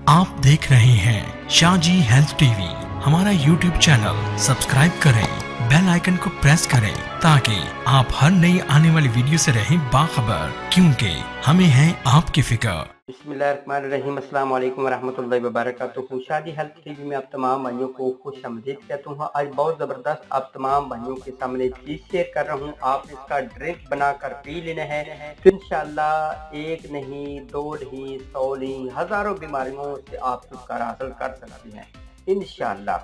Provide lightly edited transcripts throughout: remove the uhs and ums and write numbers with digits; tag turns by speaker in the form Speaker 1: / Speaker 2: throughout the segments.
Speaker 1: आप देख रहे हैं शाहजी हेल्थ टीवी। हमारा यूट्यूब चैनल सब्सक्राइब करें, बेल आइकन को प्रेस करें ताकि आप हर नई आने वाली वीडियो से रहें बाखबर, क्योंकि हमें है आपकी फिक्र।
Speaker 2: बिस्मिल्लाहिर्रहमानिर्रहीम, अस्सलाम वालेकुम वरहमतुल्लाहि वबरकातुहू। शादी हेल्थ टीवी में आप तमाम भाइयों को खुश आमदीद कहता हूँ। आज बहुत ज़बरदस्त आप तमाम भाइयों के सामने चीज़ शेयर कर रहा हूँ। आप इसका ड्रिंक बनाकर पी लेना है तो इंशाल्लाह एक नहीं, दो नहीं, 100 नहीं, हज़ारों बीमारियों से आप छुटकारा हासिल कर सकते हैं इंशाल्लाह।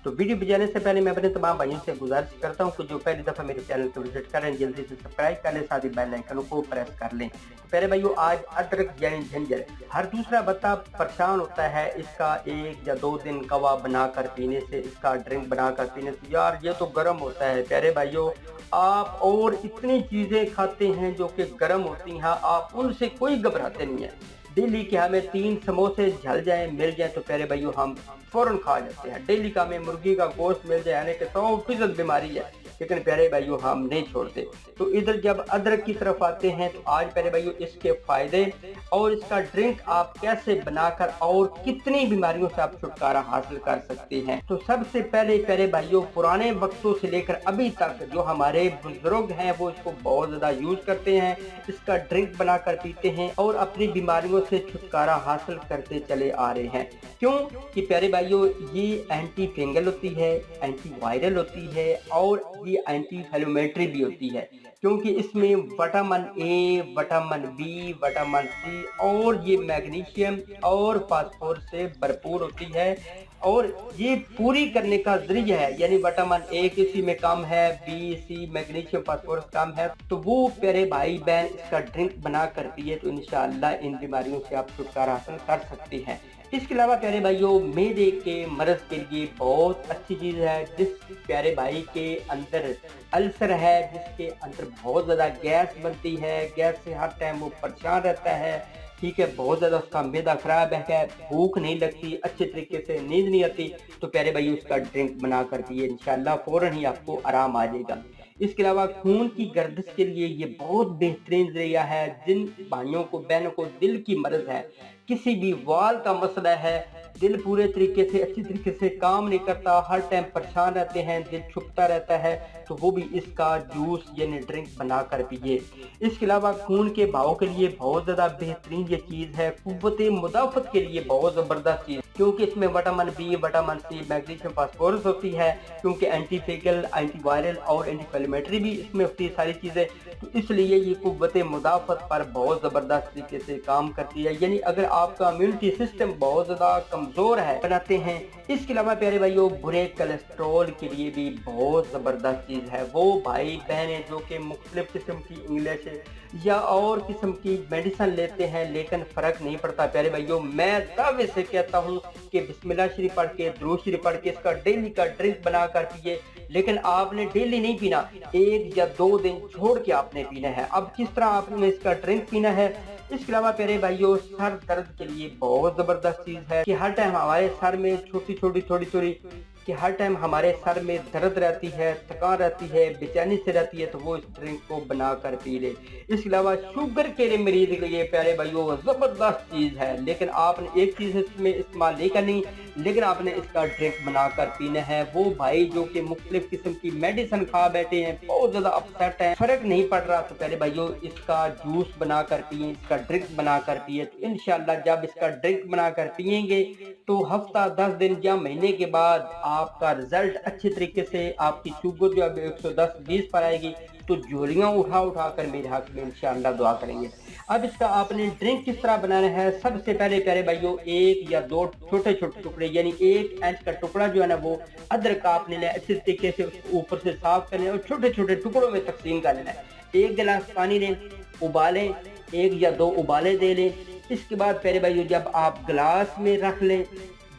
Speaker 2: तो वीडियो बजाने से पहले मैं अपने तमाम भाइयों से गुजारिश करता हूँ कि जो पहली दफ़ा मेरे चैनल को विजिट करें जल्दी से सब्सक्राइब कर लें, साथ ही बेल आइकन को प्रेस कर लें। तो पहले भाइयों, आज अदरक यानी जिंजर, हर दूसरा बच्चा परेशान होता है इसका 1 या 2 दिन कवा बनाकर पीने से, इसका ड्रिंक बनाकर पीने से। यार ये तो गर्म होता है। प्यारे भाइयों, आप और इतनी चीज़ें खाते हैं जो कि गर्म होती हैं, आप उनसे कोई घबराते नहीं है। डेली के हमें 3 समोसे झल जाए मिल जाए तो प्यारे भाइयों हम फौरन खा जाते हैं। डेली का हमें मुर्गी का गोश्त मिल जाए, यानी कि 100% बीमारी है, लेकिन प्यारे भाइयों हम नहीं छोड़ते। तो इधर जब अदरक की तरफ आते हैं तो आज प्यारे भाइयों इसके फायदे और इसका ड्रिंक आप कैसे बनाकर और कितनी बीमारियों से आप छुटकारा हासिल कर सकते हैं। तो सबसे पहले प्यारे भाइयों, पुराने वक्तों से लेकर अभी तक जो हमारे बुजुर्ग हैं वो इसको बहुत ज्यादा यूज करते हैं, इसका ड्रिंक बनाकर पीते हैं और अपनी बीमारियों से छुटकारा हासिल करते चले आ रहे हैं। क्यों कि प्यारे भाइयों ये एंटी फंगल होती है, एंटी वायरल होती है और ये एंटी इन्फ्लेमेटरी भी होती है, क्योंकि इसमें vitamin A, vitamin B, vitamin C और ये मैग्नीशियम और फास्फोरस से भरपूर होती है। और ये पूरी करने का जरिया है, यानी विटामिन ए किसी में कम है, बी, सी, मैग्नीशियम, फास्फोरस कम है, तो वो प्यारे भाई बहन इसका ड्रिंक बना कर पिए तो इंशाअल्लाह इन बीमारियों से आप छुटकारा हासिल कर सकते हैं। इसके अलावा प्यारे भाइयों, मैदे के मर्ज के लिए बहुत अच्छी चीज़ है। जिस प्यारे भाई के अंदर अल्सर है, जिसके अंदर बहुत ज़्यादा गैस बनती है, गैस से हर टाइम वो परेशान रहता है, ठीक है, बहुत ज़्यादा उसका मैदा खराब है, भूख नहीं लगती, अच्छे तरीके से नींद नहीं आती, तो प्यारे भाइयों उसका ड्रिंक बना कर पिए, इंशाल्लाह फ़ौरन ही आपको आराम आ जाएगा। इसके अलावा खून की गर्दिश के लिए ये बहुत बेहतरीन जरिया है। जिन भाइयों को बहनों को दिल की मर्ज है, किसी भी वाल का मसला है, दिल पूरे तरीके से अच्छी तरीके से काम नहीं करता, हर टाइम परेशान रहते हैं, दिल छुपता रहता है, तो वो भी इसका जूस यानी ड्रिंक बना कर पिए। इसके अलावा खून के बहाव के लिए बहुत ज़्यादा बेहतरीन ये चीज़ है, कुव्वत मुदाफ़त के लिए बहुत ज़बरदस्त चीज़, क्योंकि इसमें vitamin B, vitamin C, magnesium, phosphorus होती है, क्योंकि एंटी फंगल, एंटी वायरल और एंटी इन्फ्लेमेटरी भी इसमें होती है सारी चीज़ें, तो इसलिए ये कुव्वत मुदाफ़त पर बहुत ज़बरदस्त तरीके से काम करती है। यानी अगर आपका इम्यूनिटी सिस्टम बहुत ज़्यादा कमज़ोर है बनाते हैं। इसके अलावा प्यारे भाइयों, बुरे कोलेस्ट्रॉल के लिए भी बहुत ज़बरदस्त चीज़ है। वो भाई बहनें जो कि मुख्तलिफ किस्म की इंग्लिश या और किस्म की मेडिसिन लेते हैं लेकिन फ़र्क नहीं पड़ता, प्यारे भाइयों मैं दावे से कहता हूँ कि बिस्मिल्लाह शरीफ पढ़ के, दुरूद शरीफ पढ़ के इसका डेली का ड्रिंक बना कर पिए। लेकिन आपने डेली नहीं पीना, 1 या 2 दिन छोड़ के आपने पीना है। अब किस तरह आपने इसका ड्रिंक पीना है। इसके अलावा प्यारे भाइयों, सर दर्द के लिए बहुत ज़बरदस्त चीज़ है कि हर टाइम हमारे सर में थोड़ी कि हर टाइम हमारे सर में दर्द रहती है, थकान रहती है, बेचैनी से रहती है, तो वो इस ड्रिंक को बना कर पी ले। इसके अलावा शुगर के मरीज के लिए प्यारे भाइयों ज़बरदस्त चीज़ है, लेकिन आपने एक चीज़ इसमें इस्तेमाल नहीं करनी, लेकिन आपने इसका ड्रिंक बना कर पीना है। वो भाई जो कि मुख्तलिफ किस्म की मेडिसिन खा बैठे हैं, बहुत ज़्यादा अपसेट हैं, फ़र्क नहीं पड़ रहा, तो प्यारे भाइयों इसका जूस बना कर पिए, इसका ड्रिंक बना कर पिए, तो इंशाल्लाह जब इसका ड्रिंक बना कर पिएंगे तो हफ्ता 10 दिन या महीने के बाद आपका रिजल्ट अच्छे तरीके से, आपकी शुगर जो अब 110-20 पर आएगी, तो झोलियाँ उठा कर मेरे हक में इंशाअल्लाह दुआ करेंगे। अब इसका आपने ड्रिंक किस तरह बनाना है। सबसे पहले प्यारे भाइयों 1 या 2 छोटे टुकड़े यानी 1 इंच का टुकड़ा जो है ना वो अदरक का आपने लेना, अच्छे तरीके से ऊपर से साफ कर लेना और छोटे टुकड़ों में तकसीम कर लेना है। 1 गिलास पानी लें, उबालें, 1 या 2 उबाले दे लें। इसके बाद प्यारे भाइयों जब आप गिलास में रख लें,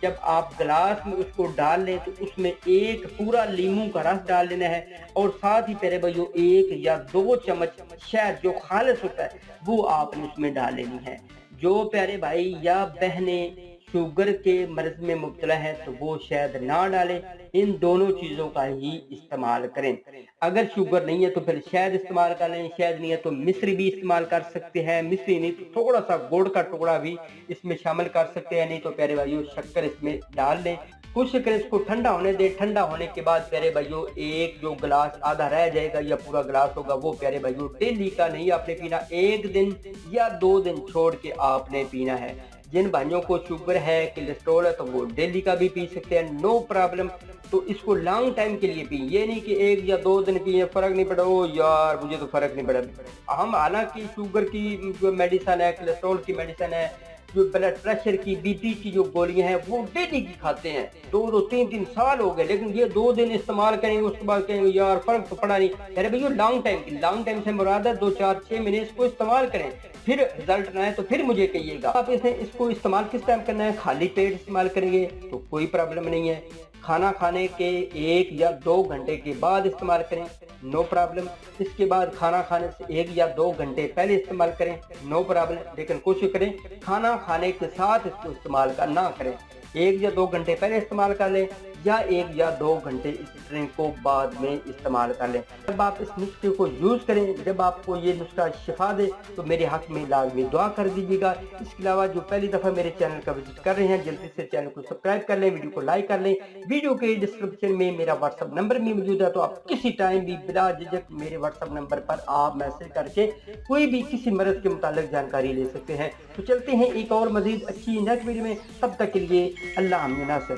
Speaker 2: जब आप गिलास में उसको डाल लें तो उसमें 1 पूरा लीमू का रस डाल लेना है और साथ ही प्यारे भाइयों 1 या 2 चम्मच शहद जो खालिस होता है वो आपने उसमें डाल लेनी है। जो प्यारे भाई या बहनें शुगर के मर्ज में मुब्तला है तो वो शहद ना डालें, इन दोनों चीज़ों का ही इस्तेमाल करें। अगर शुगर नहीं है तो फिर शहद इस्तेमाल कर लें, शहद नहीं है तो मिश्री भी इस्तेमाल कर सकते हैं, मिश्री नहीं तो थोड़ा सा गुड़ का टुकड़ा भी इसमें शामिल कर सकते हैं, नहीं तो प्यारे भाइयों शक्कर इसमें डाल लें। कोशिश करें इसको ठंडा होने दें। ठंडा होने के बाद प्यारे भाइयों एक जो गिलास आधा रह जाएगा या पूरा गिलास होगा वो प्यारे भाइयों डेली का नहीं आपने पीना, 1 दिन या 2 दिन छोड़ के आपने पीना है। जिन भाइयों को शुगर है, कोलेस्ट्रॉल है तो वो डेली का भी पी सकते हैं, नो प्रॉब्लम। तो इसको लॉन्ग टाइम के लिए पिए, ये नहीं कि 1 या 2 दिन पिए फर्क नहीं पड़ा, ओ यार मुझे तो फर्क नहीं पड़ा। हम हालांकि शुगर की जो मेडिसिन है, कोलेस्ट्रॉल की मेडिसिन है, जो ब्लड प्रेशर की, बीपी की जो गोलियां हैं वो डेली की खाते हैं, 2-2 3-3 साल हो गए, लेकिन ये 2 दिन इस्तेमाल करेंगे उसके बाद कहेंगे यार फर्क तो पड़ा नहीं। अरे भैया लॉन्ग टाइम की, लॉन्ग टाइम से मुराद है 2-4-6 महीने इसको इस्तेमाल करें, फिर रिजल्ट ना आए तो फिर मुझे कहिएगा। आप इसको इस्तेमाल किस टाइम करना है, खाली पेट इस्तेमाल करेंगे तो कोई प्रॉब्लम नहीं है, खाना खाने के 1 या 2 घंटे के बाद इस्तेमाल करें, नो प्रॉब्लम। इसके बाद खाना खाने से 1 या 2 घंटे पहले इस्तेमाल करें, नो प्रॉब्लम, लेकिन कोशिश करें खाना खाने के साथ इसको इस्तेमाल ना करें। 1 या 2 घंटे पहले इस्तेमाल कर लें या 1 या 2 घंटे इस ड्रिंक को बाद में इस्तेमाल कर लें। जब आप इस नुस्खे को यूज़ करें, जब आपको ये नुस्खा शिफा दे तो मेरे हक में लाजमी दुआ कर दीजिएगा। इसके अलावा जो पहली दफ़ा मेरे चैनल का विजिट कर रहे हैं जल्दी से चैनल को सब्सक्राइब कर लें, वीडियो को लाइक कर लें। वीडियो के डिस्क्रिप्शन में मेरा व्हाट्सअप नंबर भी मौजूद है, तो आप किसी टाइम भी बिला झिझक मेरे व्हाट्सअप नंबर पर आप मैसेज करके कोई भी किसी मर्ज के मुतालिक जानकारी ले सकते हैं। तो चलते हैं एक और मजीद अच्छी नेक्स्ट वीडियो में, तब तक के लिए अल्लाह हमें नासिर।